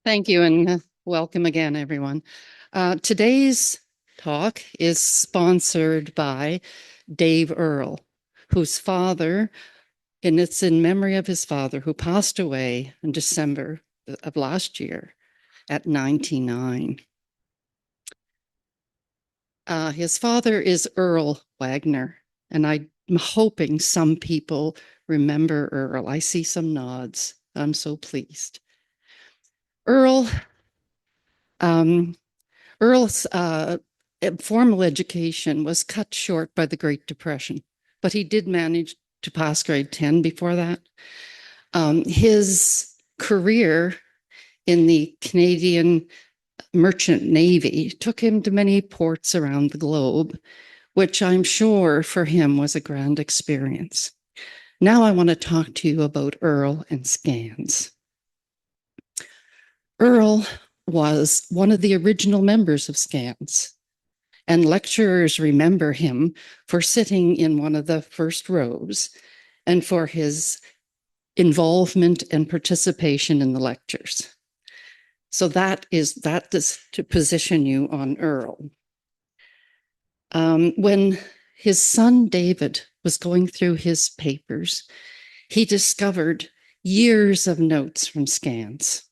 Thank you and welcome again, everyone. Today's talk is sponsored by Dave Earle, whose father, and it's in memory of his father, who passed away in December of last year at 99. His father is Earl Wagner, and I'm hoping some people remember Earl. I see some nods. I'm so pleased. Earl um, Earl's formal education was cut short by the Great Depression, but he did manage to pass grade 10 before that. His career in the Canadian Merchant Navy took him to many ports around the globe, which I'm sure for him was a grand experience. Now I want to talk to you about Earl and scans. Earl was one of the original members of scans, and lecturers remember him for sitting in one of the first rows and for his involvement and participation in the lectures. So that is to position you on Earl. When his son David was going through his papers, he discovered years of notes from scans.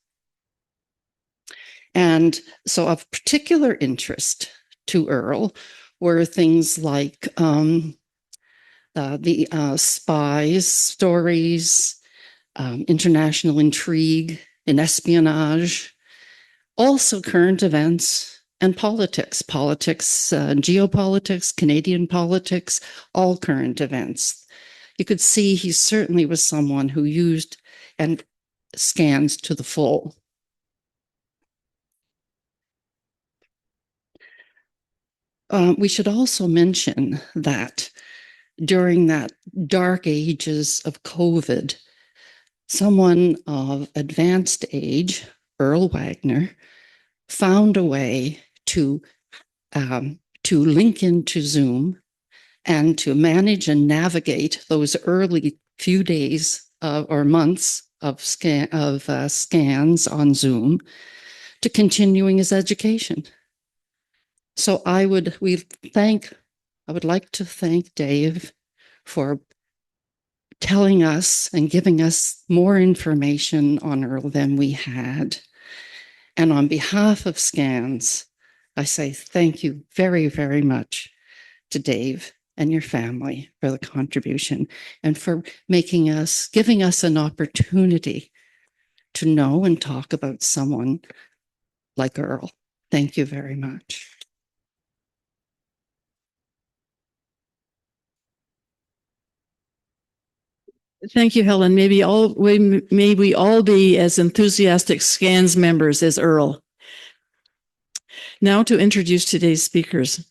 And so of particular interest to Earl were things like the spies, stories, international intrigue and espionage, also current events and politics, geopolitics, Canadian politics, all current events. You could see he certainly was someone who used and scans to the full. We should also mention that during that dark ages of COVID, someone of advanced age, Earl Wagner, found a way to link into Zoom and to manage and navigate those early few days or months of scans on Zoom to continuing his education. So I would like to thank Dave for telling us and giving us more information on Earl than we had. And on behalf of SCANS, I say thank you very, very much to Dave and your family for the contribution and for giving us an opportunity to know and talk about someone like Earl. Thank you very much. Thank you, Helen. May we all be as enthusiastic SCANS members as Earl. Now to introduce today's speakers.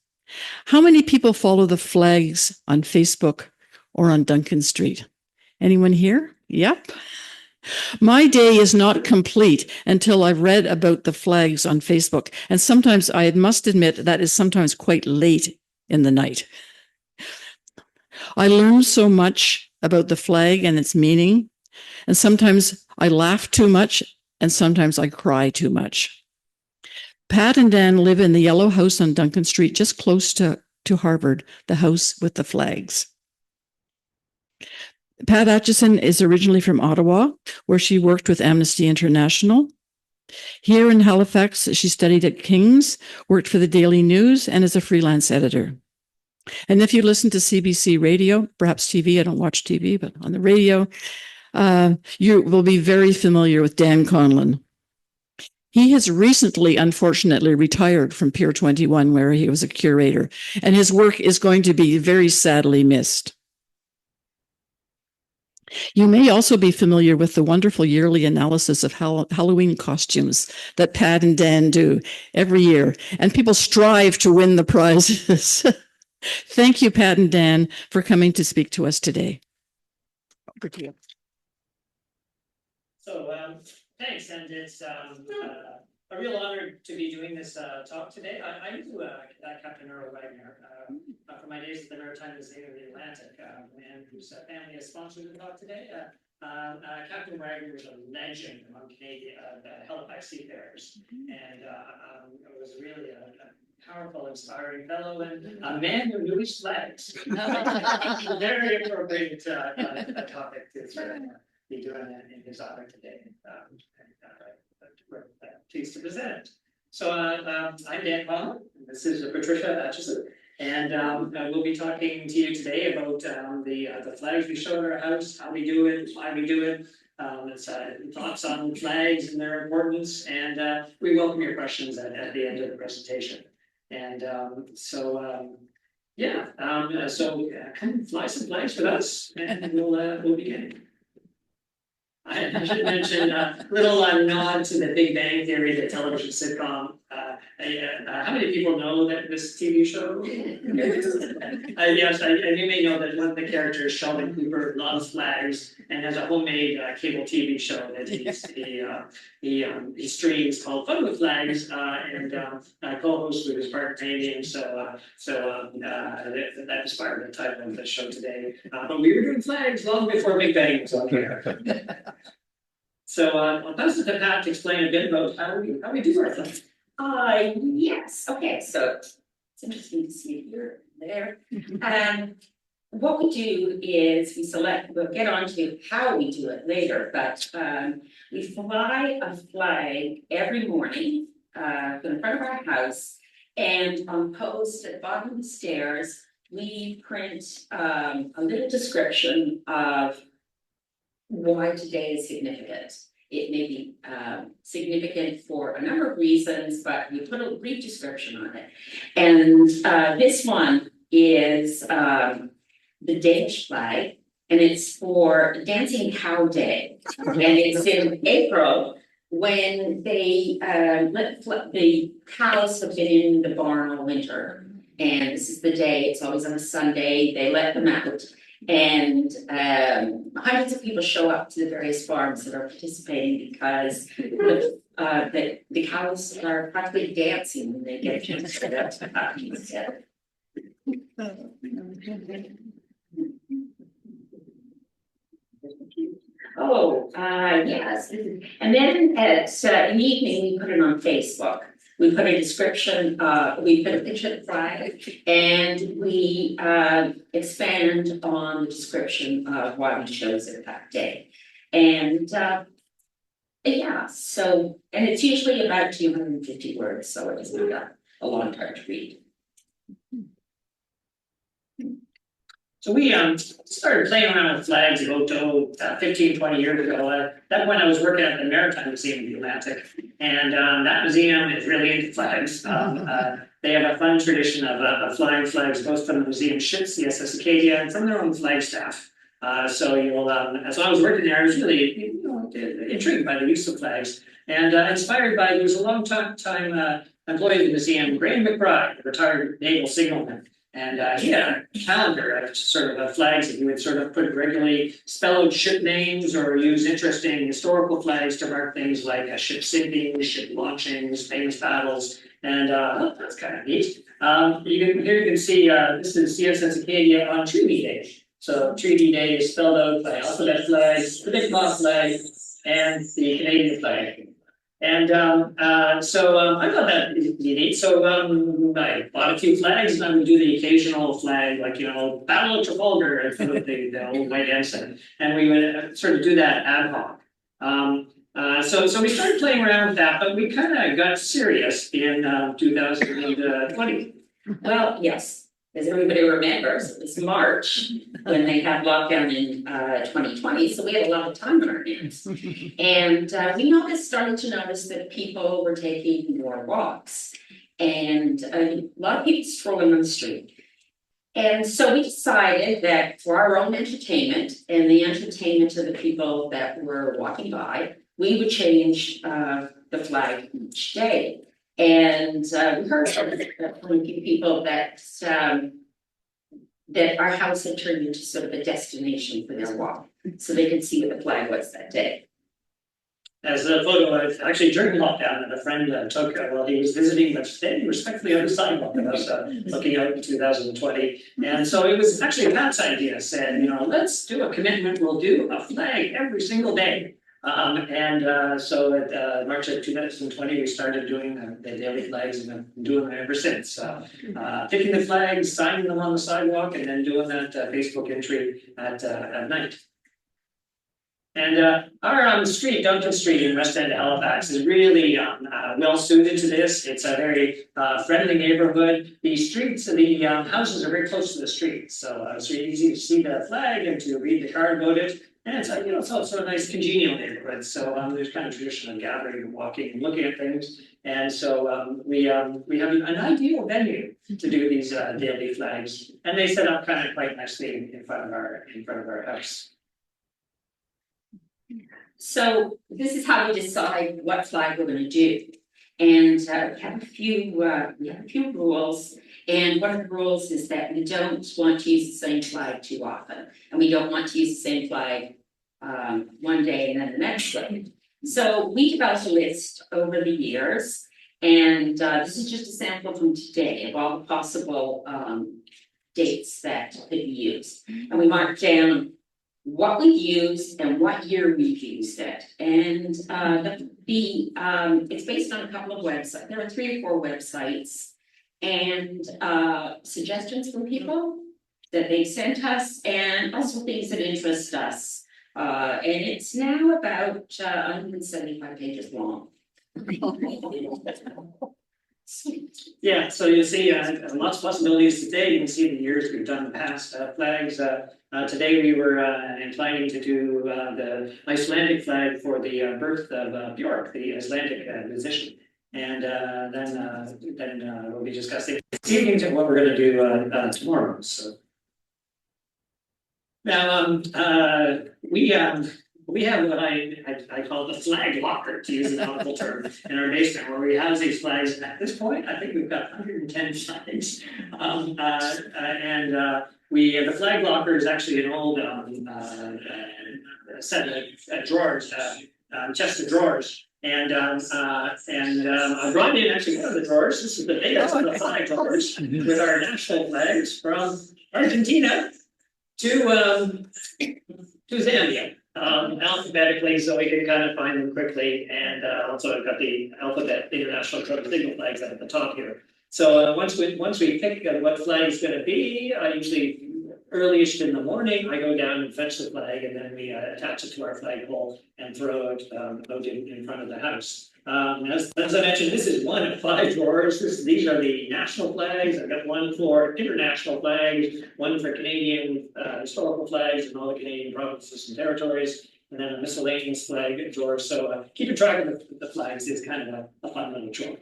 How many people follow the flags on Facebook or on Duncan Street? Anyone here? Yep. My day is not complete until I've read about the flags on Facebook. And sometimes I must admit that is sometimes quite late in the night. I learn so much about the flag and its meaning. And sometimes I laugh too much and sometimes I cry too much. Pat and Dan live in the yellow house on Duncan Street, just close to Harvard, the house with the flags. Pat Acheson is originally from Ottawa, where she worked with Amnesty International. Here in Halifax, she studied at King's, worked for the Daily News, and is a freelance editor. And if you listen to CBC radio, perhaps TV, I don't watch TV, but on the radio, you will be very familiar with Dan Conlin. He has recently, unfortunately, retired from Pier 21, where he was a curator, and his work is going to be very sadly missed. You may also be familiar with the wonderful yearly analysis of Halloween costumes that Pat and Dan do every year, and people strive to win the prizes. Thank you, Pat and Dan, for coming to speak to us today. Over to you. So, thanks, and it's a real honor to be doing this talk today. I knew Captain Earl Wagner from my days at the Maritime Museum of the Atlantic, and whose family has sponsored the talk today. Captain Wagner was a legend among Canadian Halifax seafarers, and it was really a powerful, inspiring fellow and a man who knew his flags. Very appropriate topic to be doing in his honor today. We're pleased to present. So I'm Dan Conlin, and this is Patricia, Acheson. And we'll be talking to you today about the flags we show at our house, how we do it, why we do it, thoughts on flags and their importance, and we welcome your questions at the end of the presentation. And so come fly some flags with us, and we'll begin. I should mention a little nod to the Big Bang Theory, the television sitcom. How many people know that this TV show? Yes, and you may know that one of the characters, Sheldon Cooper, loves flags and has a homemade cable TV show that he streams called Fun with Flags, and co-host with his partner Canadian. So that inspired the title of the show today. But we were doing flags long before Big Bang was on here. So I'll pass it to Pat to explain a bit about how we do our flags. Yes. Okay. So it's interesting to see it here and there. What we do is we select. We'll get on to how we do it later, but we fly a flag every morning in front of our house, and on post at the bottom of the stairs, we print a little description of why today is significant. It may be significant for a number of reasons, but we put a brief description on it. And this one is the Danish flag, and it's for Dancing Cow Day. And it's in April when they the cows have been in the barn all winter. And this is the day, it's always on a Sunday, they let them out. And hundreds of people show up to the various farms that are participating because the cows are practically dancing when they get a chance to get together. Yes. And then in the evening, we put it on Facebook. We put a description, we put a picture of the flag, and we expand on the description of why we chose it that day. And so, and it's usually about 250 words, so it isn't a long time to read. So we started playing around with flags about 15, 20 years ago. That when I was working at the Maritime Museum of the Atlantic, and that museum is really into flags. They have a fun tradition of flying flags, both from the museum ships, the SS Acadia, and from their own flag staff. So you'll, as I was working there, I was really intrigued by the use of flags, and inspired by, there was a long time employee of the museum, Graham McBride, a retired naval signalman. And he had a calendar of sort of flags that he would sort of put regularly, spell out ship names or use interesting historical flags to mark things like a ship sinking, ship launchings, famous battles, and that's kind of neat. Here you can see this is CSS Acadia on Treaty Day. So Treaty Day is spelled out by alphabet flags, the Big Boss flag, and the Canadian flag. And so I thought that was neat. So I bought a few flags, and I would do the occasional flag, like, Battle of Trafalgar in front of the old white ensign. And we would sort of do that ad hoc. So we started playing around with that, but we kind of got serious in 2020. Well, yes. As everybody remembers, it was March when they had lockdown in 2020, so we had a lot of time on our hands. And we started to notice that people were taking more walks, and a lot of people strolling on the street. And so we decided that for our own entertainment and the entertainment of the people that were walking by, we would change the flag each day. And we heard from a few people that our house had turned into sort of a destination for their walk, so they could see what the flag was that day. As a photo, actually during lockdown, that a friend took while he was visiting, but standing respectfully on the sidewalk. I was looking out in 2020, and so it was actually Pat's idea. Said, you know, let's do a commitment. We'll do a flag every single day. So at March of 2020, we started doing the daily flags, and have been doing them ever since. Picking the flags, signing them on the sidewalk, and then doing that Facebook entry at night. And our street, Duncan Street in West End, Halifax, is really well suited to this. It's a very friendly neighborhood. The streets, the houses are very close to the street, so it's really easy to see the flag and to read the card about it. And it's you know, it's also a nice congenial neighborhood. So there's kind of tradition of gathering and walking and looking at things. And so we have an ideal venue to do these daily flags, and they set up kind of quite nicely in front of our house. So this is how we decide what flag we're going to do. And we have a few rules. And one of the rules is that we don't want to use the same flag too often. And we don't want to use the same flag one day and then the next day. So we developed a list over the years. And this is just a sample from today of all the possible dates that could be used. And we marked down what we've used and what year we've used it. And it's based on a couple of websites. There are 3 or 4 websites and suggestions from people that they sent us, and also things that interest us. And it's now about 175 pages long. Yeah, so you see lots of possibilities today. You can see the years we've done past flags. Today we were planning to do the Icelandic flag for the birth of Björk, the Icelandic musician. And then we'll be discussing this evening what we're going to do tomorrow. So now we have what I call the flag locker, to use an nautical term, in our basement, where we house these flags. At this point, I think we've got 110 flags. The flag locker is actually an old set of drawers, chest of drawers. And I brought in actually one of the drawers. This is the biggest of the flag drawers with our national flags from Argentina to Zambia. Alphabetically, so we can kind of find them quickly, and also I've got the alphabet international code signal flags at the top here. So once we pick what flag is going to be, usually earliest in the morning, I go down and fetch the flag, and then we attach it to our flagpole and throw it out in front of the house. As I mentioned, this is one of 5 drawers. These are the national flags. I've got one for international flags, one for Canadian historical flags and all the Canadian provinces and territories, and then a miscellaneous flag drawer. So keeping track of the flags is kind of a fun little chore.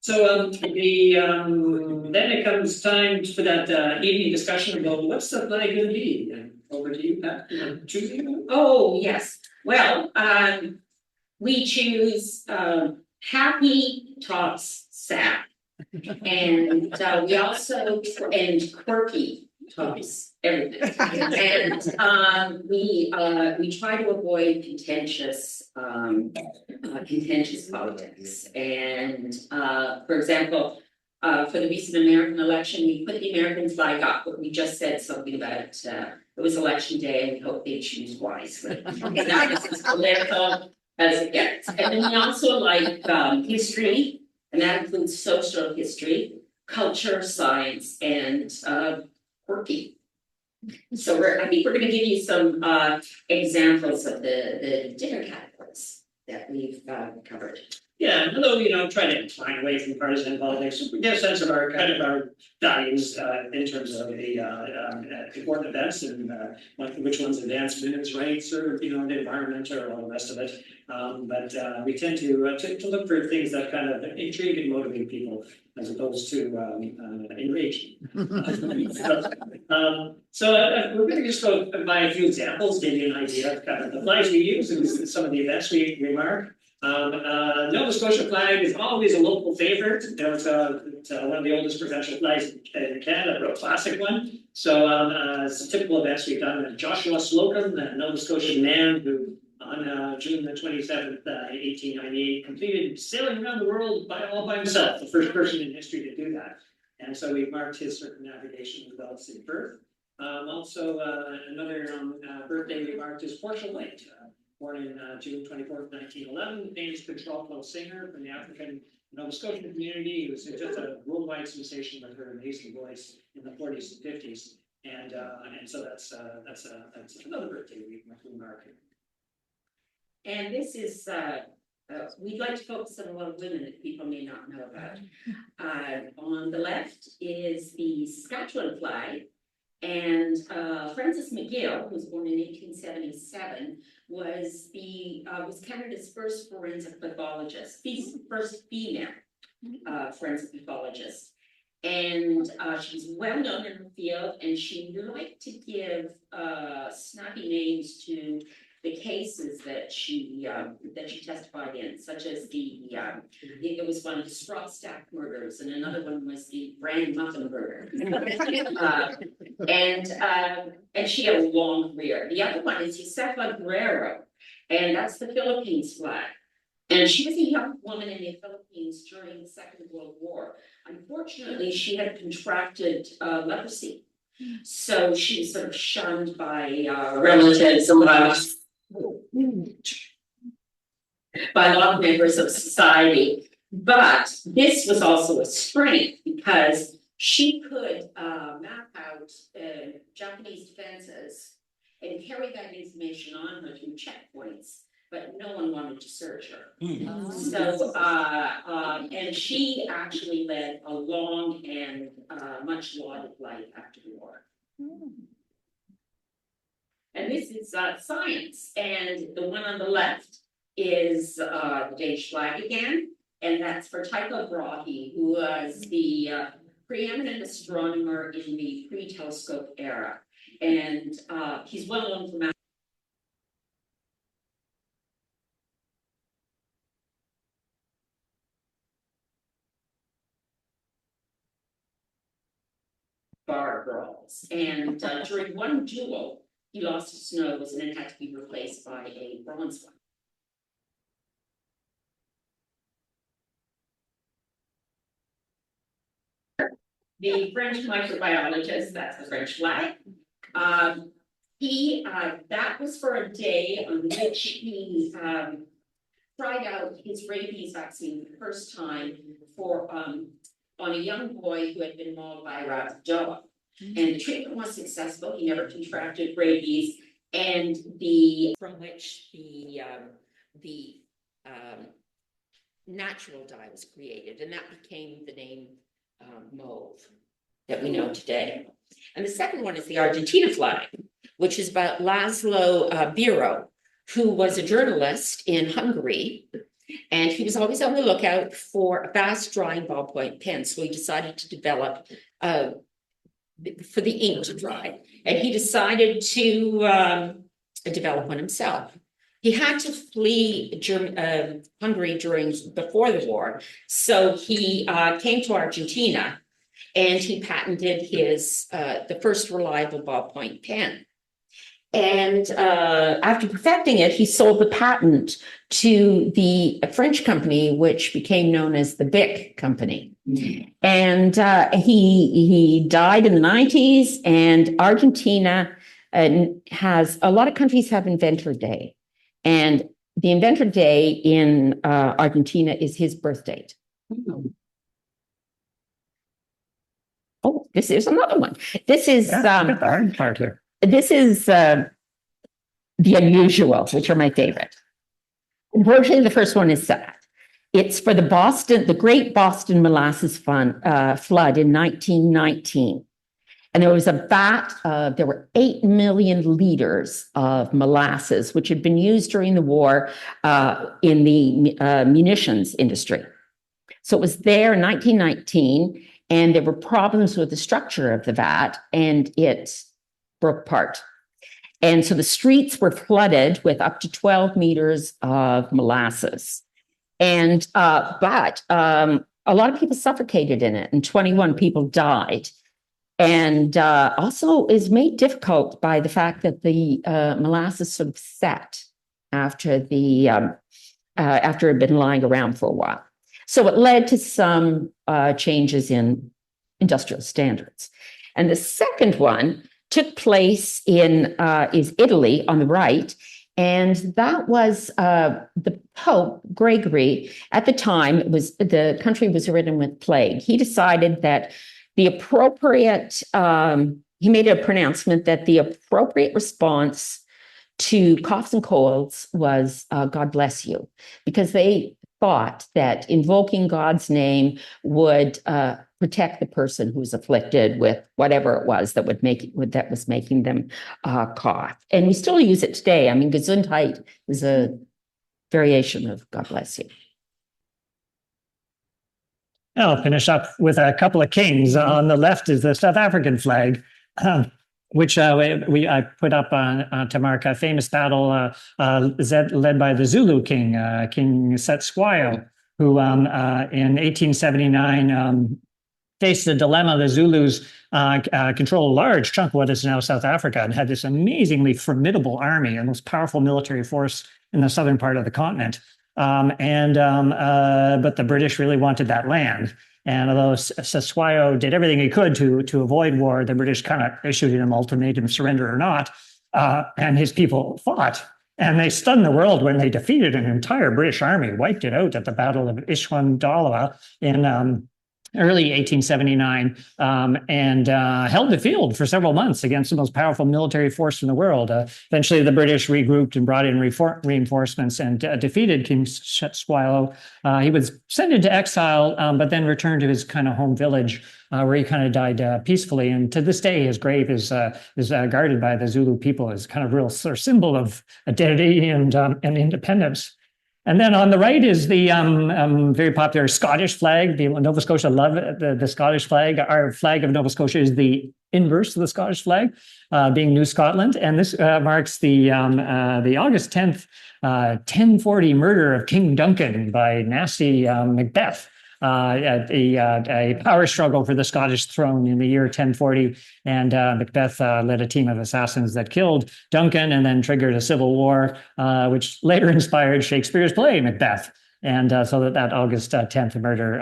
So then it comes time for that evening discussion about what's the flag going to be. And over to you, Pat. Choosing? Oh yes. Well, we choose Happy Tops Sap, and we also quirky tops everything. And we try to avoid contentious politics. And for example, for the recent American election, we put the American flag up, but we just said something about it was election day and we hope they choose wisely. It's not as political as it gets. And then we also like history, and that includes social history, culture, science, and quirky. So I think we're going to give you some examples of the different categories that we've covered. Yeah, although try to incline away from partisan politics, we get a sense of our values in terms of the important events and which ones advance women's rights or the environment or all the rest of it. But we tend to look for things that kind of intrigue and motivate people as opposed to enrage. So we're going to just go by a few examples, give you an idea of kind of the flags we use and some of the events we mark. Nova Scotia flag is always a local favorite. It's one of the oldest provincial flags in Canada, a real classic one. So some typical events we've done. Joshua Slocum, the Nova Scotian man who on June the 27th, 1898, completed sailing around the world all by himself, the first person in history to do that. And so we've marked his circumnavigation with Elsie birth. Also, another birthday we marked is Portia White, born in June 24th, 1911, famous contralto singer from the African Nova Scotian community. He was just a worldwide sensation with her amazing voice in the 40s and 50s. And so that's another birthday we mark. And this is, we'd like to focus on a lot of women that people may not know about. On the left is the Saskatchewan flag. And Frances McGill, who was born in 1877, was Canada's first forensic pathologist, first female forensic pathologist. And she was well known in her field, and she liked to give snappy names to the cases that she testified in, such as it was one of the straw stack murders, and another one was the bran muffin murder. And she had a long career. The other one is Josefa Guerrero, and that's the Philippines flag. And she was a young woman in the Philippines during the Second World War. Unfortunately, she had contracted leprosy. So she was sort of shunned by relatives and by a lot of members of society. But this was also a strength because she could map out Japanese defenses and carry that information on her through checkpoints, but no one wanted to search her. So, and she actually led a long and much lauded life after the war. And this is science, and the one on the left is the Danish flag again, and that's for Tycho Brahe, who was the preeminent astronomer in the pre-telescope era. And he's well known for bar brawls. And during one duel, he lost his nose and it had to be replaced by a bronze one. The French microbiologist, that's the French flag. That was for a day on which he tried out his rabies vaccine for the first time for on a young boy who had been mauled by a rabid dog. And the treatment was successful. He never contracted rabies, and from which the natural dye was created, and that became the name mauve that we know today. And the second one is the Argentina flag, which is about Laszlo Biro, who was a journalist in Hungary, and he was always on the lookout for a fast-drying ballpoint pen. So he decided to develop for the ink to dry, and he decided to develop one himself. He had to flee Hungary before the war, so he came to Argentina, and he patented his the first reliable ballpoint pen. And after perfecting it, he sold the patent to the French company, which became known as the Bic Company. And he died in the 90s, and Argentina has, a lot of countries have Inventor Day. And the Inventor Day in Argentina is his birth date. Oh, this is another one. This is this is the unusual, which are my favorite. Unfortunately, the first one is sad. It's for the Great Boston Molasses Flood in 1919. And there was a vat, there were 8 million liters of molasses, which had been used during the war in the munitions industry. So it was there in 1919, and there were problems with the structure of the vat, and it broke apart. And so the streets were flooded with up to 12 meters of molasses. And but a lot of people suffocated in it, and 21 people died. And also is made difficult by the fact that the molasses sort of set after the after it had been lying around for a while. So it led to some changes in industrial standards. And the second one took place in is Italy on the right. And that was the Pope Gregory. At the time, it was the country was ridden with plague. He decided that the appropriate he made a pronouncement that the appropriate response to coughs and colds was God bless you, because they thought that invoking God's name would protect the person who's afflicted with whatever it was that that was making them cough. And we still use it today. I mean, Gesundheit is a variation of God bless you. I'll finish up with a couple of kings. On the left is the South African flag, which I put up to mark a famous battle led by the Zulu king, King Setswayo, who in 1879 faced the dilemma. The Zulus control a large chunk of what is now South Africa and had this amazingly formidable army and most powerful military force in the southern part of the continent. But the British really wanted that land. And although Setswayo did everything he could to avoid war, the British kind of issued him an ultimatum, surrender or not. And his people fought. And they stunned the world when they defeated an entire British army, wiped it out at the Battle of Ishwandala in early 1879, and held the field for several months against the most powerful military force in the world. Eventually, the British regrouped and brought in reinforcements and defeated King Setswayo. He was sent into exile, but then returned to his kind of home village, where he kind of died peacefully. And to this day, his grave is guarded by the Zulu people as kind of real sort of symbol of identity and independence. And then on the right is the very popular Scottish flag. People in Nova Scotia love the Scottish flag. Our flag of Nova Scotia is the inverse of the Scottish flag, being New Scotland. And this marks the August 10th, 1040 murder of King Duncan by nasty Macbeth. A power struggle for the Scottish throne in the year 1040, and Macbeth led a team of assassins that killed Duncan and then triggered a civil war, which later inspired Shakespeare's play Macbeth. And so that August 10th murder,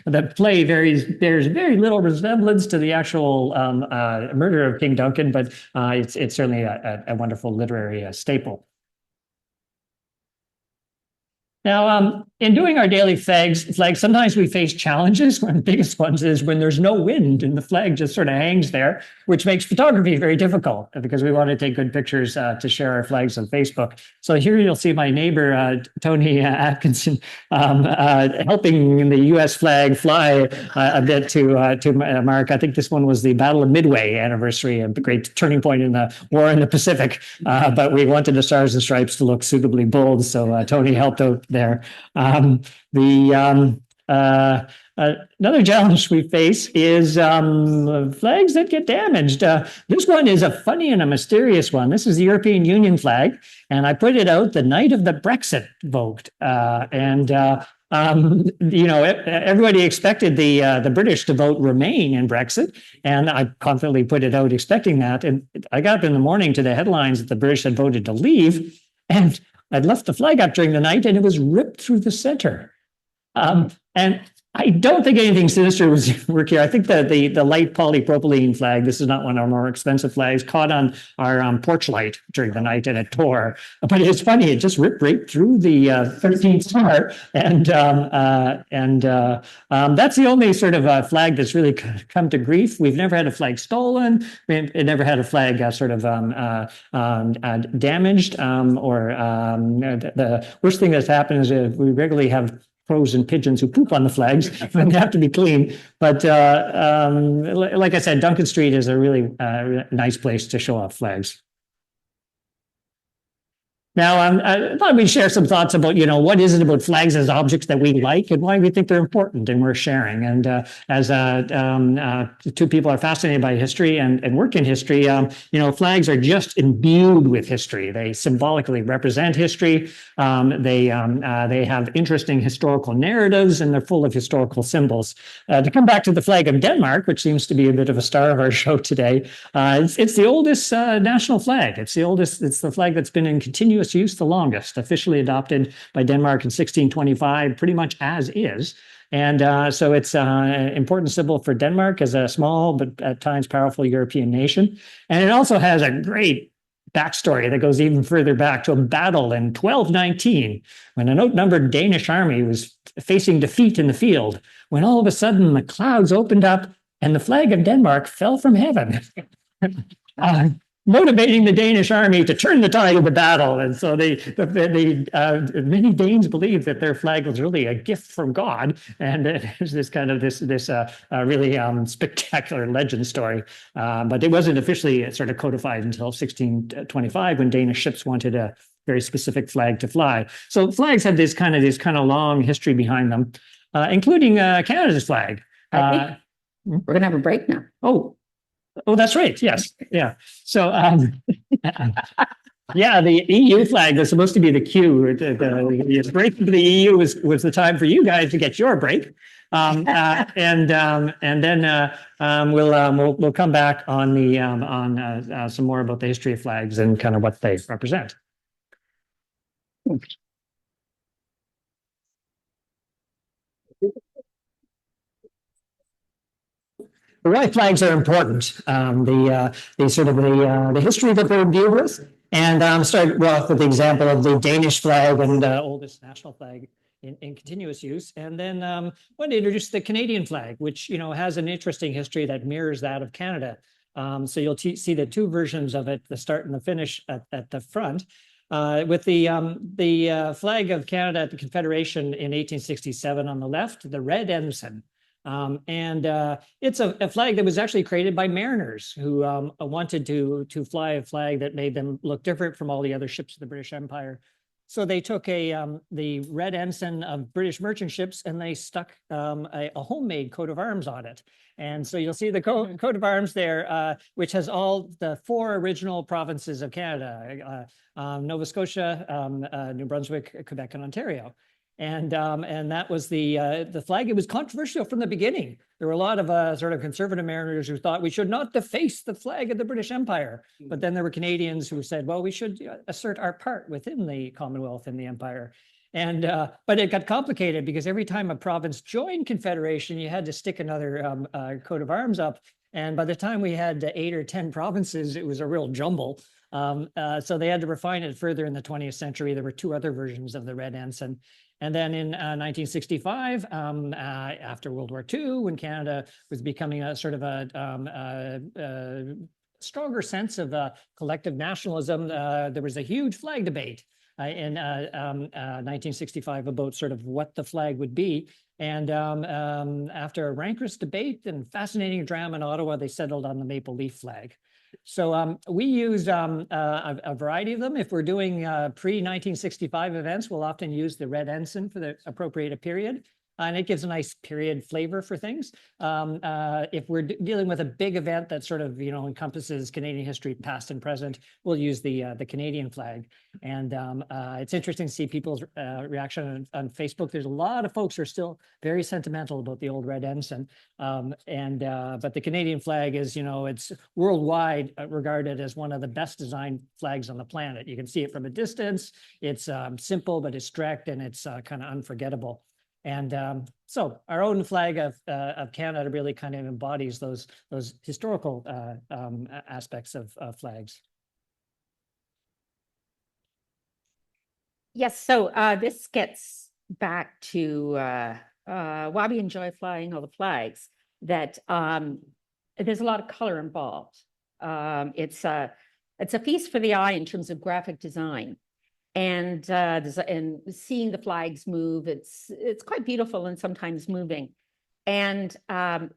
the play bears very little resemblance to the actual murder of King Duncan, but it's certainly a wonderful literary staple. Now, in doing our daily flags, sometimes we face challenges. One of the biggest ones is when there's no wind and the flag just sort of hangs there, which makes photography very difficult because we want to take good pictures to share our flags on Facebook. So here you'll see my neighbor, Tony Atkinson, helping the U.S. flag fly a bit to mark. I think this one was the Battle of Midway anniversary, a great turning point in the war in the Pacific. But we wanted the Stars and Stripes to look suitably bold, so Tony helped out there. Another challenge we face is flags that get damaged. This one is a funny and a mysterious one. This is the European Union flag, and I put it out the night of the Brexit vote. Everybody expected the British to vote Remain in Brexit, and I confidently put it out expecting that. And I got up in the morning to the headlines that the British had voted to leave, and I'd left the flag up during the night, and it was ripped through the center. And I don't think anything sinister was work here. I think that the light polypropylene flag, this is not one of our more expensive flags, caught on our porch light during the night and it tore. But it's funny, it just ripped right through the 13th star. And that's the only sort of flag that's really come to grief. We've never had a flag stolen. We've never had a flag damaged. The worst thing that's happened is we regularly have crows and pigeons who poop on the flags and they have to be clean. But like I said, Duncan Street is a really nice place to show off flags. Now, I thought we'd share some thoughts about, what is it about flags as objects that we like and why we think they're important and worth sharing. And as two people are fascinated by history and work in history, flags are just imbued with history. They symbolically represent history. They have interesting historical narratives, and they're full of historical symbols. To come back to the flag of Denmark, which seems to be a bit of a star of our show today, it's the oldest national flag. It's the flag that's been in continuous use the longest, officially adopted by Denmark in 1625, pretty much as is. And so it's an important symbol for Denmark as a small but at times powerful European nation. And it also has a great backstory that goes even further back to a battle in 1219 when an outnumbered Danish army was facing defeat in the field, when all of a sudden the clouds opened up and the flag of Denmark fell from heaven. Motivating the Danish army to turn the tide of the battle. And so many Danes believed that their flag was really a gift from God. And there's this kind of this really spectacular legend story. But it wasn't officially sort of codified until 1625 when Danish ships wanted a very specific flag to fly. So flags have this kind of long history behind them, including Canada's flag. I think we're gonna have a break now. Oh, that's right. Yes. Yeah. So, yeah, the EU flag was supposed to be the cue. The break for the EU was the time for you guys to get your break. And then we'll come back on some more about the history of flags and kind of what they represent. Why flags are important, the history that they're imbued with, and start well with the example of the Danish flag and oldest national flag in continuous use, and then want to introduce the Canadian flag, which has an interesting history that mirrors that of Canada. So you'll see the two versions of it, the start and the finish at the front. With the flag of Canada at the Confederation in 1867 on the left, the red ensign. It's a flag that was actually created by mariners who wanted to fly a flag that made them look different from all the other ships of the British Empire. So they took the red ensign of British merchant ships and they stuck a homemade coat of arms on it. And so you'll see the coat of arms there, which has all the 4 original provinces of Canada, Nova Scotia, New Brunswick, Quebec, and Ontario. And that was the flag. It was controversial from the beginning. There were a lot of sort of conservative mariners who thought we should not deface the flag of the British Empire. But then there were Canadians who said, well, we should assert our part within the Commonwealth and the Empire. And but it got complicated because every time a province joined Confederation, you had to stick another coat of arms up. And by the time we had 8 or 10 provinces, it was a real jumble. So they had to refine it further in the 20th century. There were 2 other versions of the red ensign. And then in 1965, after World War II, when Canada was becoming a sort of a stronger sense of collective nationalism, there was a huge flag debate in 1965 about sort of what the flag would be. And after a rancorous debate and fascinating drama in Ottawa, they settled on the maple leaf flag. So we use a variety of them. If we're doing pre-1965 events, we'll often use the red ensign for the appropriate period. And it gives a nice period flavor for things. If we're dealing with a big event that sort of encompasses Canadian history, past and present, we'll use the Canadian flag. And it's interesting to see people's reaction on Facebook. There's a lot of folks who are still very sentimental about the old red ensign. But the Canadian flag is, it's worldwide regarded as one of the best designed flags on the planet. You can see it from a distance. It's simple, but it's direct, and it's kind of unforgettable. And so our own flag of Canada really kind of embodies those historical aspects of flags. Yes, so this gets back to why we enjoy flying all the flags, that there's a lot of color involved. It's a feast for the eye in terms of graphic design. And seeing the flags move, it's quite beautiful and sometimes moving. And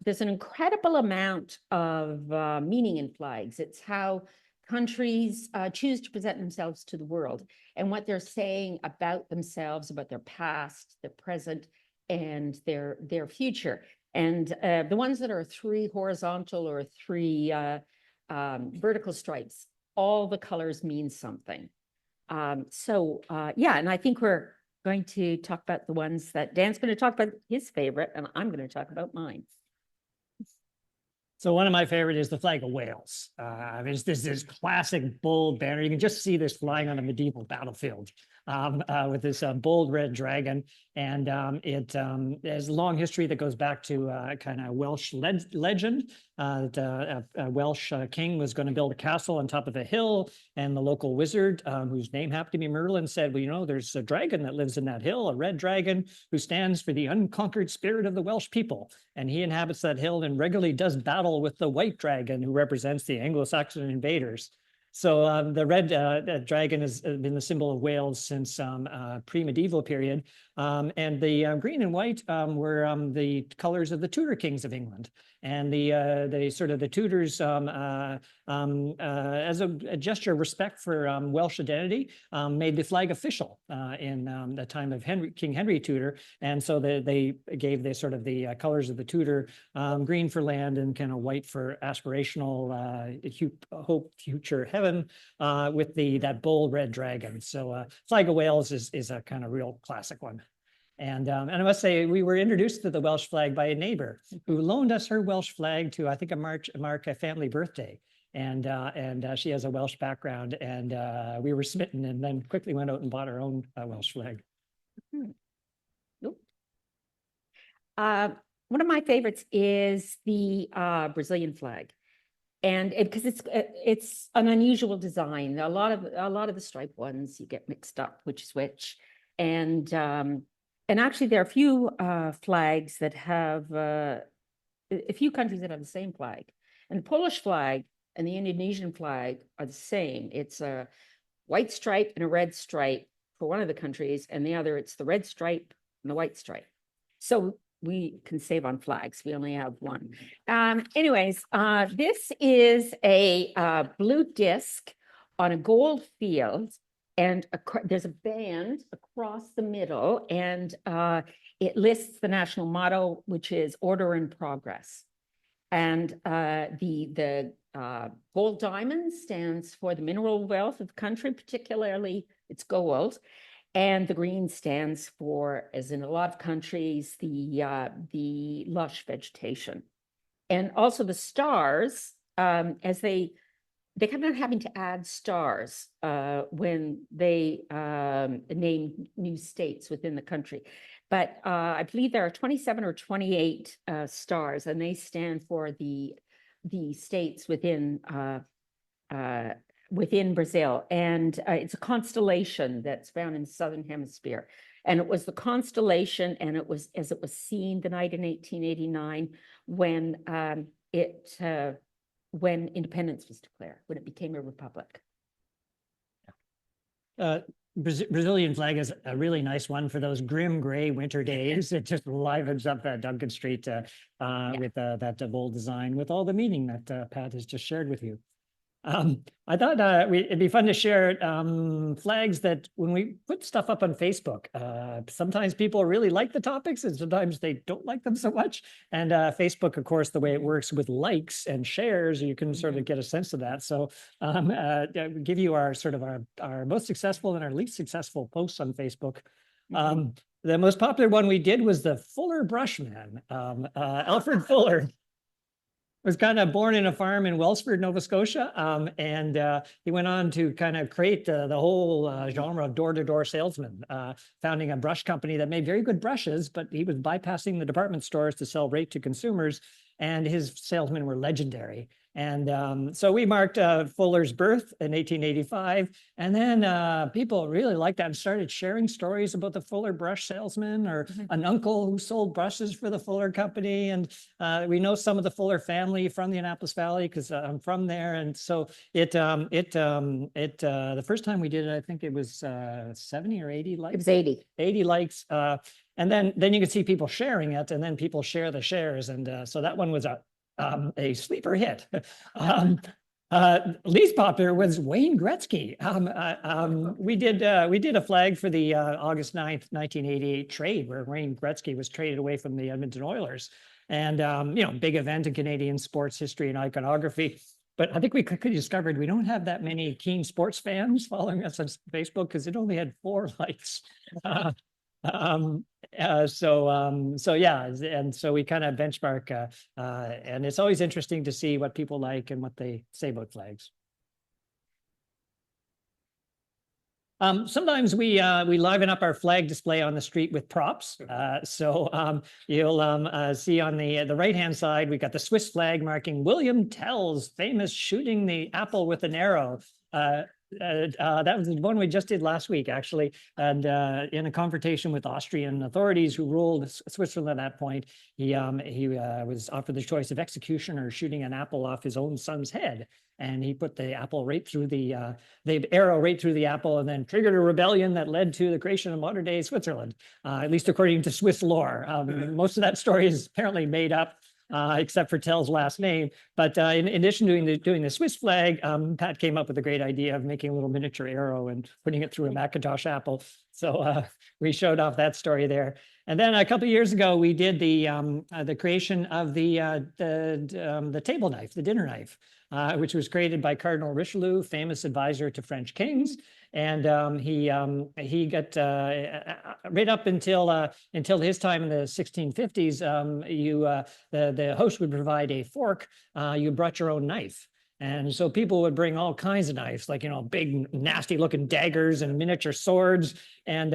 there's an incredible amount of meaning in flags. It's how countries choose to present themselves to the world and what they're saying about themselves, about their past, their present, and their future. And the ones that are 3 horizontal or 3 vertical stripes, all the colors mean something. Yeah, and I think we're going to talk about the ones that Dan's going to talk about his favorite, and I'm going to talk about mine. So one of my favorite is the flag of Wales. It's this classic bold banner. You can just see this flying on a medieval battlefield with this bold red dragon. And it has a long history that goes back to kind of Welsh legend. A Welsh king was going to build a castle on top of a hill, and the local wizard, whose name happened to be Merlin, said, well, you know, there's a dragon that lives in that hill, a red dragon who stands for the unconquered spirit of the Welsh people. And he inhabits that hill and regularly does battle with the white dragon who represents the Anglo-Saxon invaders. So the red dragon has been the symbol of Wales since pre-medieval period. And the green and white were the colors of the Tudor kings of England. And the sort of the Tudors, as a gesture of respect for Welsh identity, made the flag official in the time of King Henry Tudor. And so they gave the sort of the colors of the Tudor, green for land and kind of white for aspirational hope, future heaven, with that bold red dragon. So Flag of Wales is a kind of real classic one. And I must say, we were introduced to the Welsh flag by a neighbor who loaned us her Welsh flag to, I think, mark a family birthday. And she has a Welsh background, and we were smitten, and then quickly went out and bought our own Welsh flag. One of my favorites is the Brazilian flag, and because it's an unusual design. A lot of the striped ones you get mixed up which is which, and actually there are a few flags that have a few countries that have the same flag, and the Polish flag and the Indonesian flag are the same. It's a white stripe and a red stripe for one of the countries, and the other it's the red stripe and the white stripe. So we can save on flags. We only have one. Anyways, this is a blue disc on a gold field, and there's a band across the middle, and it lists the national motto, which is order and progress. And the gold diamond stands for the mineral wealth of the country, particularly its gold. And the green stands for, as in a lot of countries, the lush vegetation. And also the stars, as they kept on having to add stars when they name new states within the country. But I believe there are 27 or 28 stars, and they stand for the states within Brazil. And it's a constellation that's found in the Southern Hemisphere. And it was the constellation, and it was as it was seen the night in 1889 when independence was declared, when it became a republic. Brazilian flag is a really nice one for those grim gray winter days. It just livens up Duncan Street with that bold design, with all the meaning that Pat has just shared with you. I thought it'd be fun to share flags that when we put stuff up on Facebook, sometimes people really like the topics and sometimes they don't like them so much. And Facebook, of course, the way it works with likes and shares, you can sort of get a sense of that. So give you our sort of our most successful and our least successful posts on Facebook. The most popular one we did was the Fuller Brushman, Alfred Fuller. Was kind of born in a farm in Wellsford, Nova Scotia, and he went on to kind of create the whole genre of door-to-door salesman, founding a brush company that made very good brushes, but he was bypassing the department stores to sell right to consumers, and his salesmen were legendary. And so we marked Fuller's birth in 1885, and then people really liked that and started sharing stories about the Fuller brush salesman, or an uncle who sold brushes for the Fuller company. And we know some of the Fuller family from the Annapolis Valley because I'm from there. And so the first time we did it, I think it was 70 or 80 likes. It was 80. 80 likes. And then you could see people sharing it, and then people share the shares. And so that one was a sleeper hit. Least popular was Wayne Gretzky. We did a flag for the August 9th, 1988 trade where Wayne Gretzky was traded away from the Edmonton Oilers. And, big event in Canadian sports history and iconography. But I think we quickly discovered we don't have that many keen sports fans following us on Facebook because it only had 4 likes. So yeah, and so we kind of benchmark, and it's always interesting to see what people like and what they say about flags. Sometimes we liven up our flag display on the street with props. You'll see on the right-hand side, we've got the Swiss flag marking William Tell's famous shooting the apple with an arrow. That was the one we just did last week, actually. And in a confrontation with Austrian authorities who ruled Switzerland at that point, he was offered the choice of execution or shooting an apple off his own son's head. And he put the apple right through the arrow right through the apple, and then triggered a rebellion that led to the creation of modern day Switzerland, at least according to Swiss lore. Most of that story is apparently made up. Except for Tell's last name. But in addition to doing the Swiss flag, Pat came up with a great idea of making a little miniature arrow and putting it through a Macintosh apple. So we showed off that story there. And then a couple of years ago, we did the creation of the table knife, the dinner knife, which was created by Cardinal Richelieu, famous advisor to French kings. And he got right up until his time in the 1650s. The host would provide a fork. You brought your own knife. And so people would bring all kinds of knives, like, big, nasty looking daggers and miniature swords. And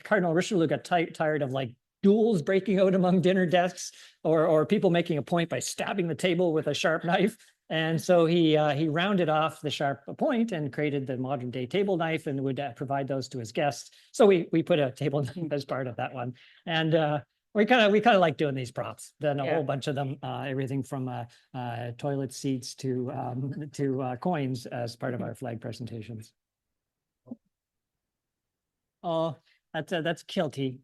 Cardinal Richelieu got tired of like duels breaking out among dinner desks, or people making a point by stabbing the table with a sharp knife. And so he rounded off the sharp point and created the modern day table knife and would provide those to his guests. So we put a table knife as part of that one. And we kind of like doing these props. Then a whole bunch of them, everything from toilet seats to coins as part of our flag presentations. Oh, that's Kilty.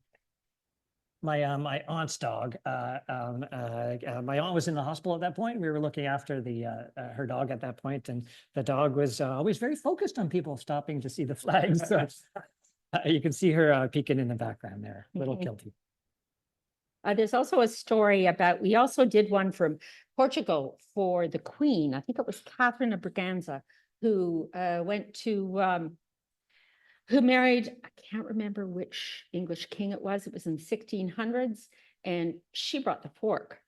My aunt's dog. My aunt was in the hospital at that point. We were looking after her dog at that point, and the dog was always very focused on people stopping to see the flags. So, you can see her peeking in the background there, little Kilty. There's also a story about, we also did one from Portugal for the Queen. I think it was Catherine of Braganza, who who married, I can't remember which English king it was. It was in the 1600s, and she brought the fork.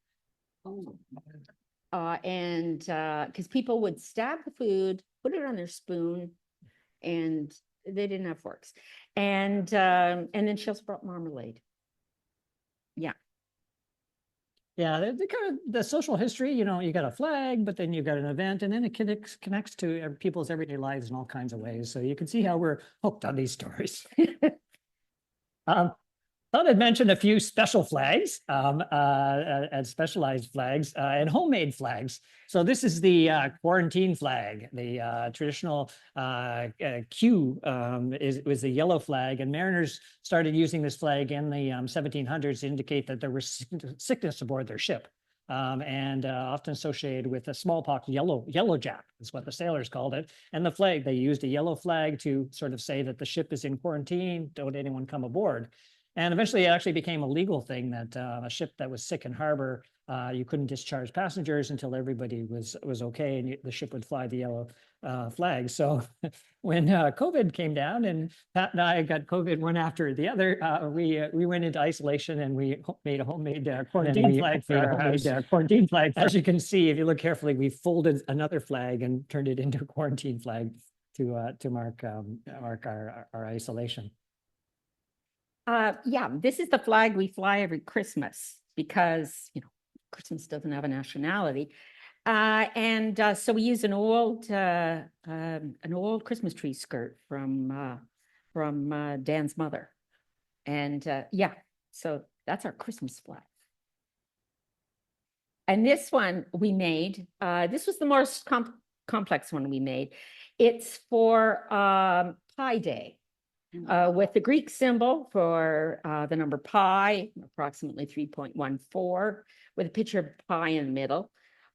And because people would stab the food, put it on their spoon, and they didn't have forks. And then she also brought marmalade. Yeah. Yeah, the kind of the social history, you got a flag, but then you got an event, and then it connects to people's everyday lives in all kinds of ways. So you can see how we're hooked on these stories. Thought I'd mention a few special flags and specialized flags and homemade flags. So this is the quarantine flag. The traditional Q was the yellow flag, and mariners started using this flag in the 1700s to indicate that there was sickness aboard their ship. And often associated with a smallpox yellow jack is what the sailors called it. And the flag, they used a yellow flag to sort of say that the ship is in quarantine, don't anyone come aboard. And eventually it actually became a legal thing that a ship that was sick in harbor, you couldn't discharge passengers until everybody was okay, and the ship would fly the yellow flag. So when COVID came down and Pat and I got COVID one after the other, we went into isolation and we made a homemade quarantine flag for our house. Quarantine flag. As you can see, if you look carefully, we folded another flag and turned it into a quarantine flag to mark our isolation. Yeah, this is the flag we fly every Christmas because, Christmas doesn't have a nationality. So we use an old Christmas tree skirt from Dan's mother. And so that's our Christmas flag. And this one we made, this was the most complex one we made. It's for Pi Day. With the Greek symbol for the number pi, approximately 3.14, with a picture of pi in the middle.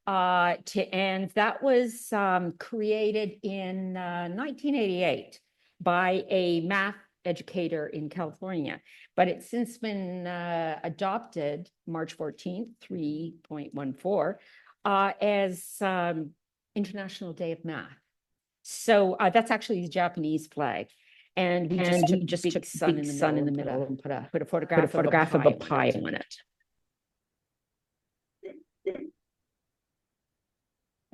And that was created in 1988 by a math educator in California, but it's since been adopted March 14th, 3.14, as International Day of Math. So that's actually the Japanese flag. And we just took sun in the middle and put a photograph of a pie on it.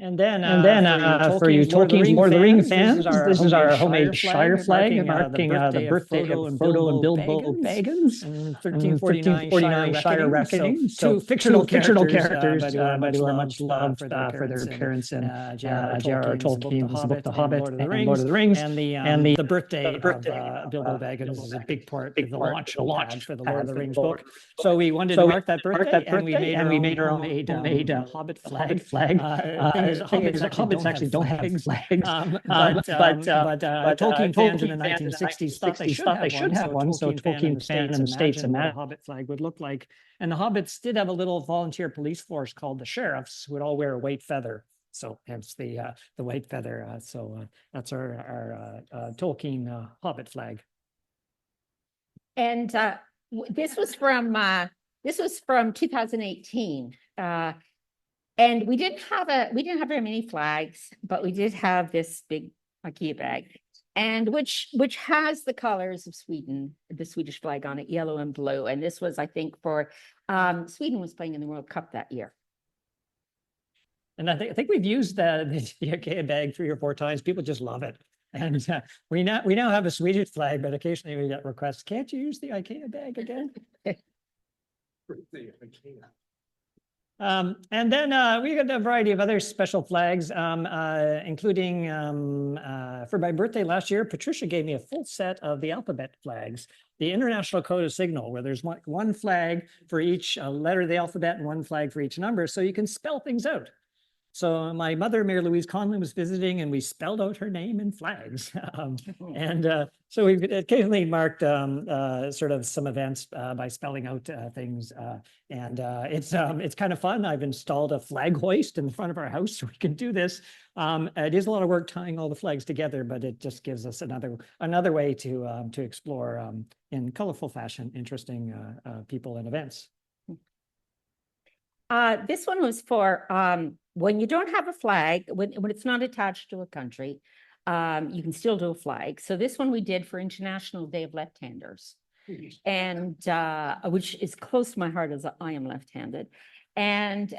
And then for you Tolkien Lord of the Ring fans, this is our homemade Shire flag marking the birthday of Frodo and Bilbo Baggins, and 1349 Shire reckoning. So two fictional characters, but who are much loved for their appearance in J.R.R. Tolkien's book The Hobbit and Lord of the Rings. And the birthday of Bilbo Baggins is a big part of the launch pad for the Lord of the Rings book. So we wanted to mark that birthday, and we made our own homemade Hobbit flag. Hobbits actually don't have flags, but Tolkien fans in the 1960s thought they should have one. So Tolkien fan in the States and that Hobbit flag would look like. And the Hobbits did have a little volunteer police force called the Sheriffs, who would all wear a white feather. So hence the white feather. That's our Tolkien Hobbit flag. And this was from 2018. And we didn't have very many flags, but we did have this big IKEA bag, and which has the colors of Sweden, the Swedish flag on it, yellow and blue. And this was, I think, for Sweden was playing in the World Cup that year. And I think we've used the IKEA bag 3 or 4 times. People just love it. And we now have a Swedish flag, but occasionally we get requests. Can't you use the IKEA bag again? And then we got a variety of other special flags, including for my birthday last year, Patricia gave me a full set of the alphabet flags, the International Code of Signal, where there's one flag for each letter of the alphabet and one flag for each number, so you can spell things out. So my mother, Mary Louise Conlin, was visiting, and we spelled out her name in flags. So we've occasionally marked sort of some events by spelling out things. It's kind of fun. I've installed a flag hoist in the front of our house so we can do this. It is a lot of work tying all the flags together, but it just gives us another way to explore in colorful fashion interesting people and events. This one was for when you don't have a flag, when it's not attached to a country, you can still do a flag. So this one we did for International Day of Left-Handers, and which is close to my heart as I am left-handed. And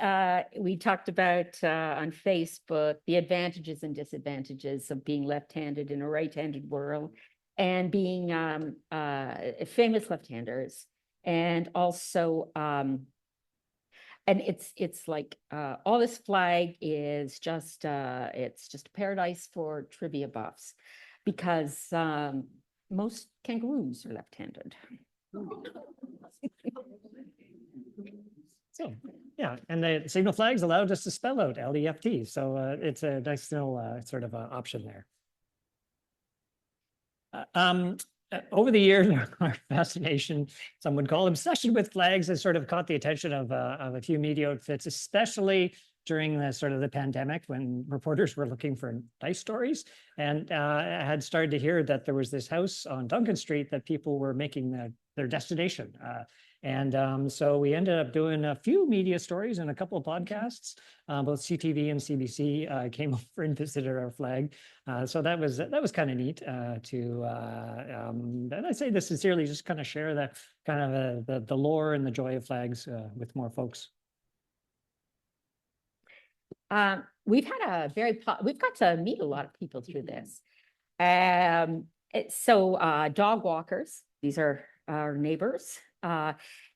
we talked about on Facebook the advantages and disadvantages of being left-handed in a right-handed world, and being famous left-handers, and also and it's like all this flag is just it's just paradise for trivia buffs, because most kangaroos are left-handed. So yeah, and the signal flags allowed us to spell out LEFT, so it's a nice little sort of option there. Over the years, our fascination, some would call obsession with flags, has sort of caught the attention of a few media outfits, especially during the sort of the pandemic, when reporters were looking for nice stories, and had started to hear that there was this house on Duncan Street that people were making their destination. So we ended up doing a few media stories and a couple of podcasts. Both CTV and CBC came over and visited our flag. So that was kind of neat and I say this sincerely, just kind of share the kind of the lore and the joy of flags with more folks. We've got to meet a lot of people through this. Dog walkers, these are our neighbors.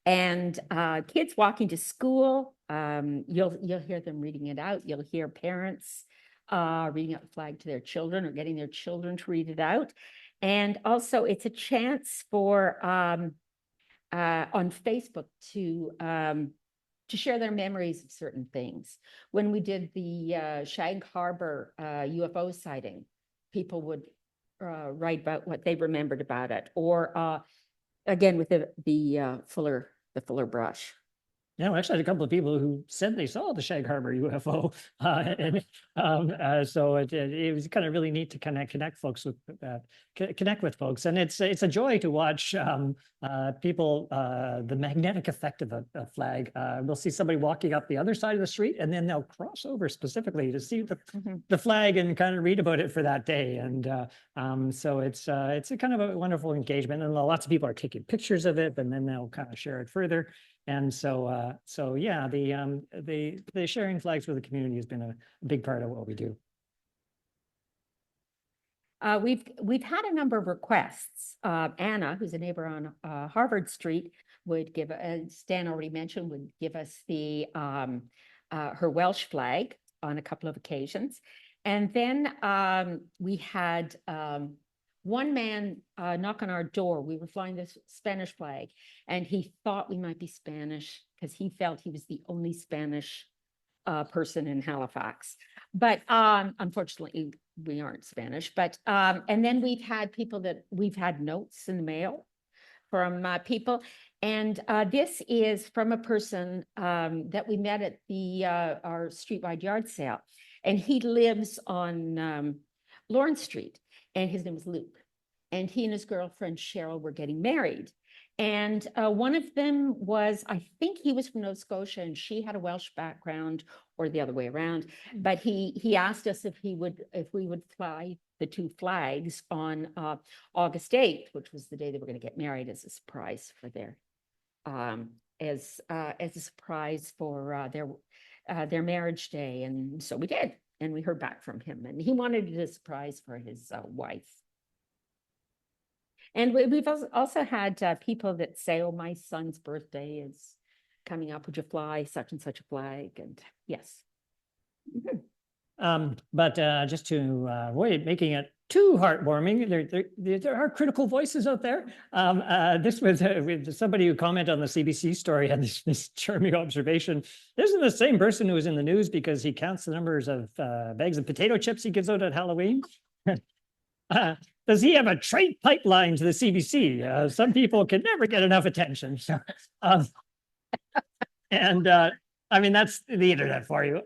And kids walking to school, you'll hear them reading it out. You'll hear parents reading out the flag to their children or getting their children to read it out. And also it's a chance for on Facebook to share their memories of certain things. When we did the Shag Harbor UFO sighting, people would write about what they remembered about it, or again with the fuller brush. Yeah, we actually had a couple of people who said they saw the Shag Harbor UFO, so it was kind of really neat to connect folks with connect with folks, and it's a joy to watch people the magnetic effect of a flag. We'll see somebody walking up the other side of the street, and then they'll cross over specifically to see the flag and kind of read about it for that day, and so it's a kind of a wonderful engagement, and lots of people are taking pictures of it, and then they'll kind of share it further. And so yeah, the sharing flags with the community has been a big part of what we do. We've had a number of requests. Anna, who's a neighbor on Harvard Street, would give, as Stan already mentioned, would give us the her Welsh flag on a couple of occasions. And then we had one man knock on our door. We were flying this Spanish flag, and he thought we might be Spanish because he felt he was the only Spanish person in Halifax. But unfortunately, we aren't Spanish. But and then we've had people that we've had notes in the mail from people. And this is from a person that we met at the our streetwide yard sale. And he lives on Lawrence Street, and his name is Luke. And he and his girlfriend Cheryl were getting married. And one of them was, I think he was from Nova Scotia, and she had a Welsh background, or the other way around. But he asked us if we would fly the two flags on August 8th, which was the day they were going to get married, as a surprise for their as a surprise for their marriage day. And so we did, and we heard back from him, and he wanted it a surprise for his wife. And we've also had people that say, "Oh, my son's birthday is coming up. Would you fly such and such a flag?" And yes. But just to avoid making it too heartwarming, there are critical voices out there. This was with somebody who commented on the CBC story, had this charming observation. This is the same person who was in the news because he counts the numbers of bags of potato chips he gives out at Halloween. Does he have a trade pipeline to the CBC? Some people can never get enough attention. So, and I mean, that's the internet for you.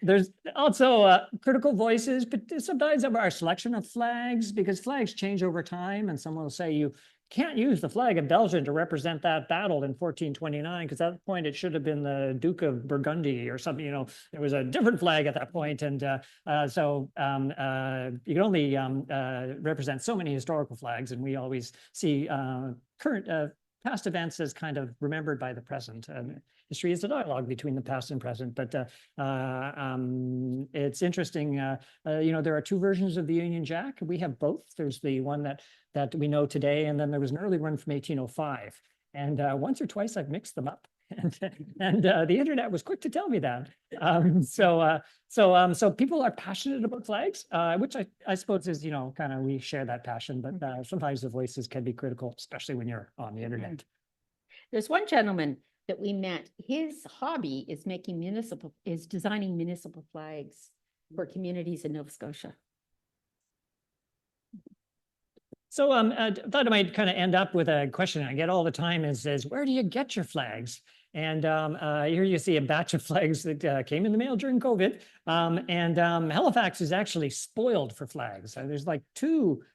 There's also critical voices, but sometimes of our selection of flags, because flags change over time, and someone will say you can't use the flag of Belgium to represent that battle in 1429, because at that point it should have been the Duke of Burgundy or something. You know, there was a different flag at that point, and so you can only represent so many historical flags, and we always see past events as kind of remembered by the present. History is a dialogue between the past and present, but it's interesting. You know, there are two versions of the Union Jack. We have both. There's the one that we know today, and then there was an early one from 1805. And once or twice I've mixed them up, and the internet was quick to tell me that. So people are passionate about flags, which I suppose is, you know, kind of, we share that passion, but sometimes the voices can be critical, especially when you're on the internet. There's one gentleman that we met. His hobby is designing municipal flags for communities in Nova Scotia. So I thought I might kind of end up with a question I get all the time is where do you get your flags? And here you see a batch of flags that came in the mail during COVID. And Halifax is actually spoiled for flags. There's like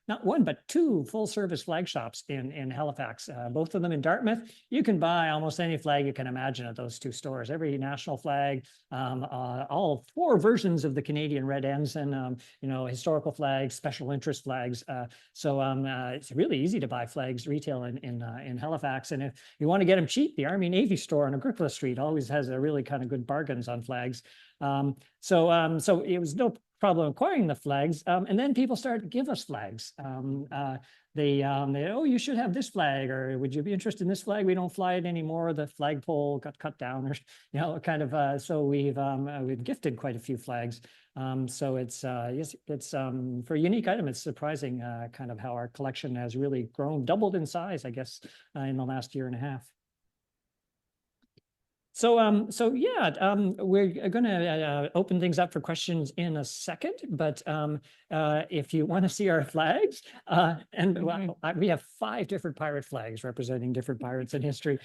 not one, but two full service flag shops in Halifax, both of them in Dartmouth. You can buy almost any flag you can imagine at those two stores, every national flag, all four versions of the Canadian Red Ends, and you know, historical flags, special interest flags. So it's really easy to buy flags retail in Halifax. And if you want to get them cheap, the Army Navy store on Agricola Street always has a really kind of good bargains on flags. So it was no problem acquiring the flags. And then people started to give us flags. They oh, you should have this flag, or would you be interested in this flag? We don't fly it anymore. The flagpole got cut down, or you know, kind of. So we've gifted quite a few flags. So it's yes, it's for a unique item. It's surprising kind of how our collection has really grown, doubled in size, I guess, in the last year and a half. So yeah, we're going to open things up for questions in a second. But if you want to see our flags, we have 5 different pirate flags representing different pirates in history.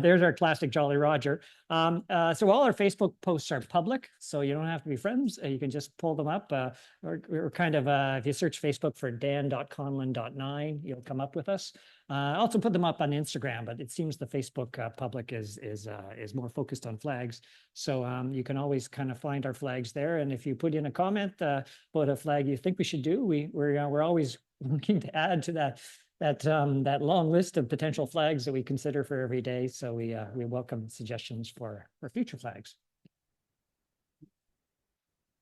There's our classic Jolly Roger. So all our Facebook posts are public, so you don't have to be friends. You can just pull them up. We're kind of if you search Facebook for dan.conlin.9, you'll come up with us. I also put them up on Instagram, but it seems the Facebook public is more focused on flags. So you can always kind of find our flags there. And if you put in a comment about a flag you think we should do, we're always looking to add to that long list of potential flags that we consider for every day. So we welcome suggestions for future flags.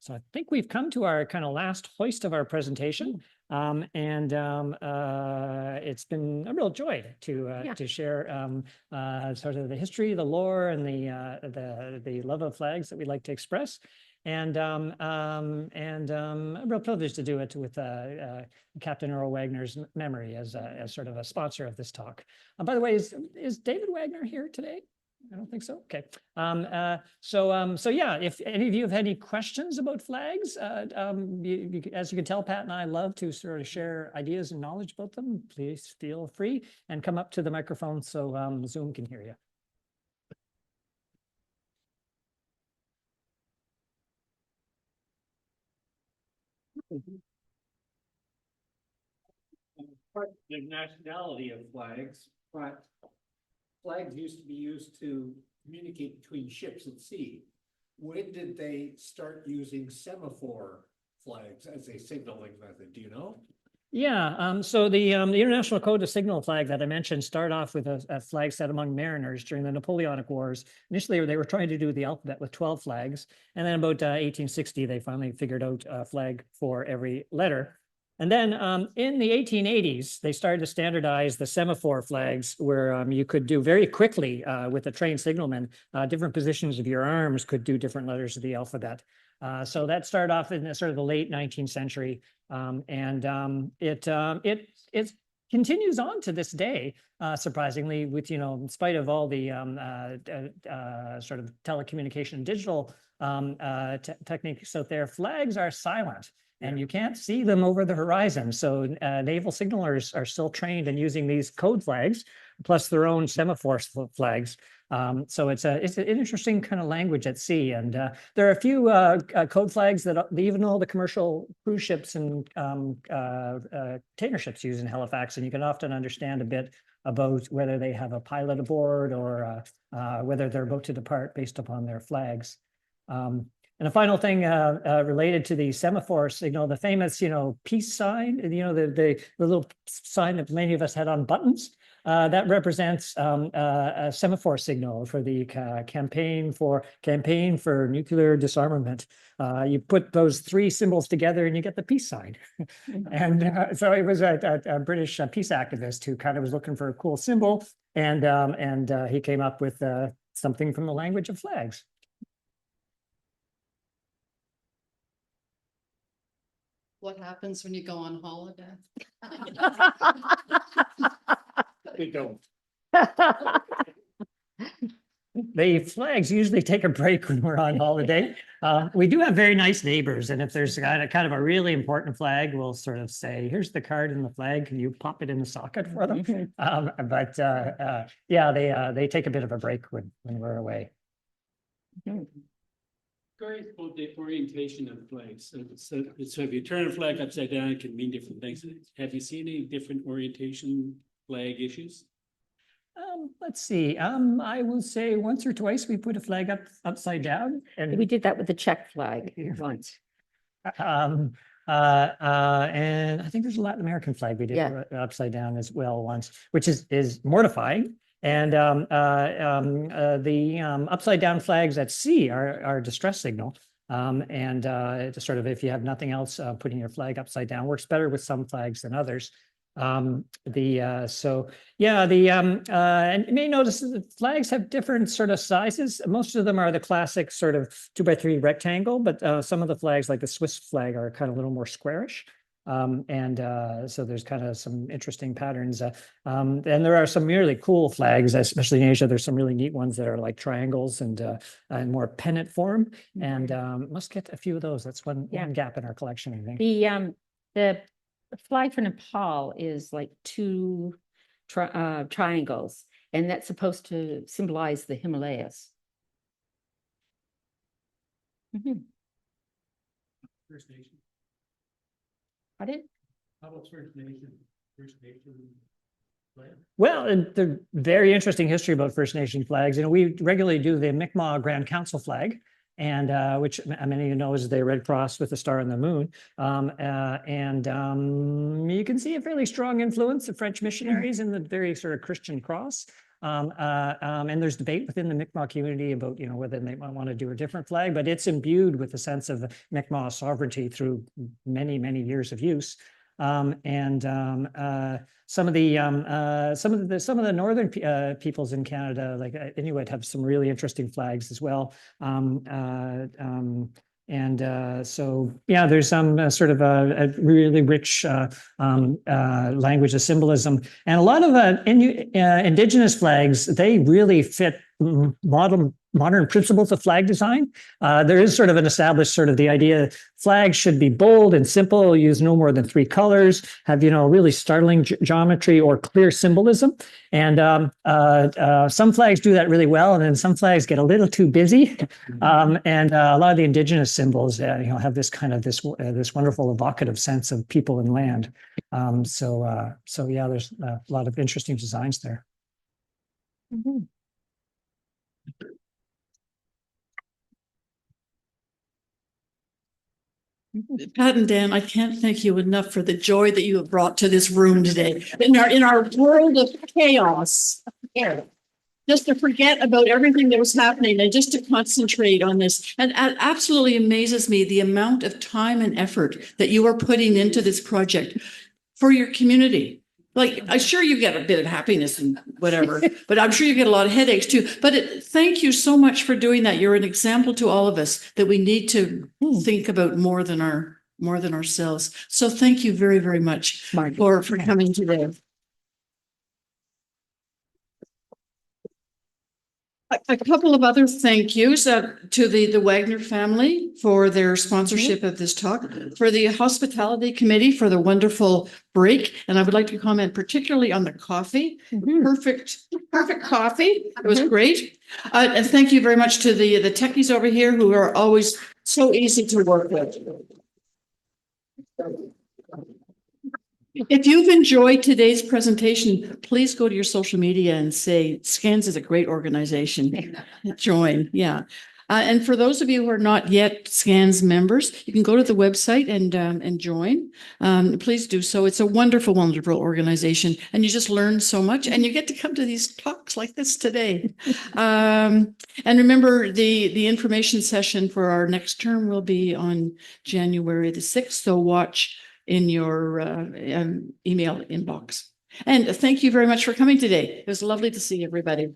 So I think we've come to our kind of last hoist of our presentation. It's been a real joy to share sort of the history, the lore, and the love of flags that we like to express. And a real privilege to do it with Captain Earl Wagner's memory as sort of a sponsor of this talk. By the way, is David Wagner here today? I don't think so. Okay. So yeah, if any of you have any questions about flags, as you can tell, Pat and I love to sort of share ideas and knowledge about them. Please feel free and come up to the microphone so Zoom can hear you. Part of the nationality of flags, but flags used to be used to communicate between ships at sea. When did they start using semaphore flags as a signaling method? Do you know? Yeah, so the International Code of Signal flag that I mentioned started off with a flag set among mariners during the Napoleonic Wars. Initially, they were trying to do the alphabet with 12 flags. And then about 1860, they finally figured out a flag for every letter. And then in the 1880s, they started to standardize the semaphore flags where you could do very quickly with a trained signalman, different positions of your arms could do different letters of the alphabet. So that started off in sort of the late 19th century. It continues on to this day, surprisingly, with, in spite of all the sort of telecommunication and digital techniques out there, flags are silent. And you can't see them over the horizon. So naval signalers are still trained in using these code flags, plus their own semaphore flags. So it's an interesting kind of language at sea. And there are a few code flags that even all the commercial cruise ships and container ships use in Halifax. And you can often understand a bit about whether they have a pilot aboard or whether they're about to depart based upon their flags. And a final thing related to the semaphore signal, the famous, peace sign, the little sign that many of us had on buttons, that represents a semaphore signal for the campaign for nuclear disarmament. You put those 3 symbols together and you get the peace sign. And so it was a British peace activist who kind of was looking for a cool symbol, and he came up with something from the language of flags. What happens when you go on holiday? We don't. The flags usually take a break when we're on holiday. We do have very nice neighbors, and if there's kind of a really important flag, we'll sort of say, "Here's the card and the flag. Can you pop it in the socket for them?" Yeah, they take a bit of a break when we're away. Curious about the orientation of flags. So if you turn a flag upside down, it can mean different things. Have you seen any different orientation flag issues? Let's see. I will say once or twice we put a flag upside down, and We did that with the Czech flag once. and I think there's a Latin American flag we did upside down as well once, which is mortifying. And the upside down flags at sea are distress signal. It's sort of, if you have nothing else, putting your flag upside down works better with some flags than others. And you may notice that the flags have different sort of sizes. Most of them are the classic sort of 2x3 rectangle, but some of the flags, like the Swiss flag, are kind of a little more squarish. So there's kind of some interesting patterns. And there are some really cool flags, especially in Asia. There's some really neat ones that are like triangles and more pennant form. And must get a few of those. That's one gap in our collection, I think. The flag for Nepal is like two triangles, and that's supposed to symbolize the Himalayas. First Nation. Pardon? How about First Nation? First Nation flag? Well, and the very interesting history about First Nation flags. You know, we regularly do the Mi'kmaq Grand Council flag, and which many of you know is the Red Cross with the star and the moon. You can see a fairly strong influence of French missionaries in the very sort of Christian cross. And there's debate within the Mi'kmaq community about, you know, whether they might want to do a different flag, but it's imbued with a sense of Mi'kmaq sovereignty through many, many years of use. Some of the northern peoples in Canada, like Inuit, have some really interesting flags as well. So yeah, there's some sort of a really rich language of symbolism, and a lot of indigenous flags, they really fit modern principles of flag design. There is sort of an established sort of the idea flags should be bold and simple, use no more than 3 colors, have, you know, really startling geometry or clear symbolism. And some flags do that really well, and then some flags get a little too busy. And a lot of the indigenous symbols, you know, have this kind of this wonderful evocative sense of people and land. So yeah, there's a lot of interesting designs there. Pat and Dan, I can't thank you enough for the joy that you have brought to this room today. In our world of chaos, just to forget about everything that was happening and just to concentrate on this. And it absolutely amazes me the amount of time and effort that you are putting into this project for your community. Like, I'm sure you get a bit of happiness and whatever, but I'm sure you get a lot of headaches too. But thank you so much for doing that. You're an example to all of us that we need to think about more than ourselves. So thank you very, very much for coming today. A couple of other thank yous to the Wagner family for their sponsorship of this talk, for the hospitality committee for the wonderful break. And I would like to comment particularly on the coffee. Perfect coffee. It was great. And thank you very much to the techies over here who are always so easy to work with. If you've enjoyed today's presentation, please go to your social media and say SCANS is a great organization. Join, yeah. And for those of you who are not yet SCANS members, you can go to the website and join. Please do so. It's a wonderful, wonderful organization, and you just learn so much, and you get to come to these talks like this today. And remember, the information session for our next term will be on January the 6th. So watch in your email inbox. And thank you very much for coming today. It was lovely to see everybody.